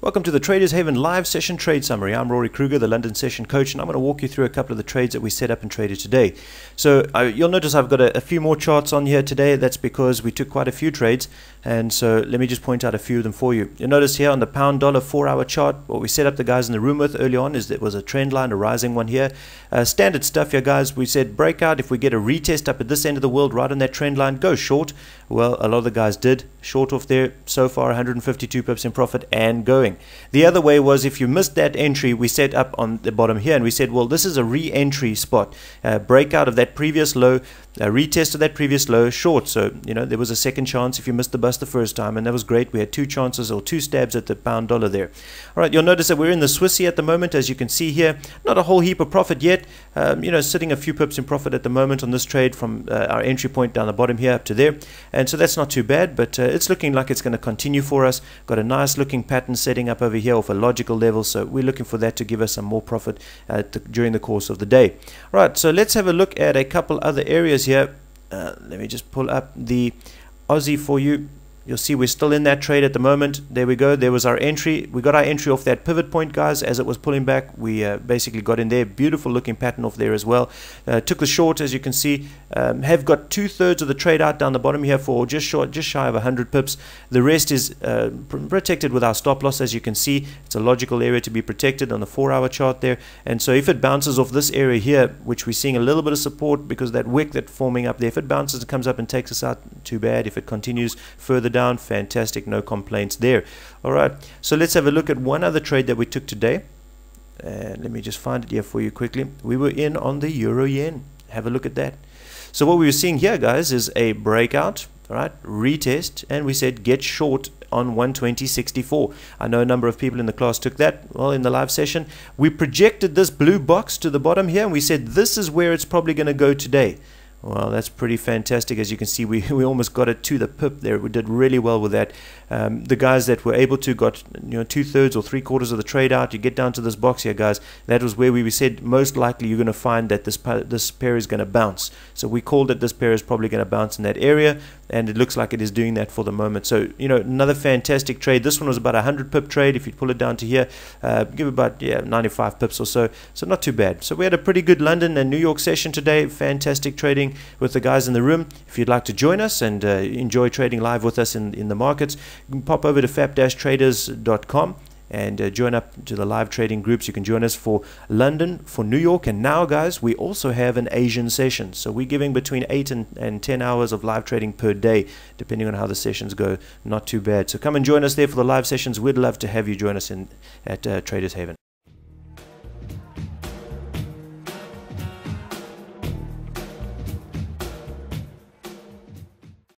Welcome to the Traders Haven live session trade summary. I'm Rory Kruger, the London session coach, and I'm going to walk you through a couple of the trades that we set up and traded today. So you'll notice I've got a few more charts on here today. That's because we took quite a few trades, and so let me just point out a few of them for you. You'll notice here on the pound dollar 4-hour chart, what we set up the guys in the room with early on is there was a trend line, a rising one here. Standard stuff here, guys. We said breakout. If we get a retest up at this end of the world right on that trend line, go short. Well, a lot of the guys did. Short off there so far, 152 pips in profit and going. The other way was if you missed that entry, we set up on the bottom here and we said, well, this is a re-entry spot. Breakout of that previous low, retest of that previous low, short. So, you know, there was a second chance if you missed the bust the first time, and that was great. We had two chances or two stabs at the pound dollar there. All right, you'll notice that we're in the Swissy at the moment, as you can see here. Not a whole heap of profit yet. You know, sitting a few pips in profit at the moment on this trade from our entry point down the bottom here up to there. And so that's not too bad, but it's looking like it's going to continue for us. Got a nice looking pattern setting up over here off a logical level, so we're looking for that to give us some more profit during the course of the day. All right, so let's have a look at a couple other areas here. Let me just pull up the Aussie for you. You'll see we're still in that trade at the moment. There we go. There was our entry. We got our entry off that pivot point, guys, as it was pulling back. We basically got in there. Beautiful looking pattern off there as well. Took the short, as you can see. Have got 2/3 of the trade out down the bottom here for just shy of 100 pips. The rest is protected with our stop loss, as you can see. It's a logical area to be protected on the 4-hour chart there. And so if it bounces off this area here, which we're seeing a little bit of support because that wick that's forming up there, if it bounces and comes up and takes us out, too bad. If it continues further down, fantastic, no complaints there. All right, so let's have a look at one other trade that we took today, and let me just find it here for you quickly. We were in on the euro yen. Have a look at that. So what we were seeing here, guys, is a breakout, all right, retest, and we said get short on 120.64. I know a number of people in the class took that. Well, in the live session we projected this blue box to the bottom here and we said this is where it's probably going to go today. Well, that's pretty fantastic. As you can see, we almost got it to the pip there. We did really well with that. The guys that were able to got 2/3 or 3/4 of the trade out. You get down to this box here, guys. That was where we said most likely you're going to find that this pair is going to bounce. So we called it this pair is probably going to bounce in that area, and it looks like it is doing that for the moment. So another fantastic trade. This one was about a 100 pip trade. If you pull it down to here, give about 95 pips or so. So not too bad. So we had a pretty good London and New York session today. Fantastic trading with the guys in the room. If you'd like to join us and enjoy trading live with us in the markets, you can pop over to fap-traders.com and join up to the live trading groups. You can join us for London, for New York, and now, guys, we also have an Asian session. So we're giving between 8 and 10 hours of live trading per day, depending on how the sessions go. Not too bad. So come and join us there for the live sessions. We'd love to have you join us at Traders Haven.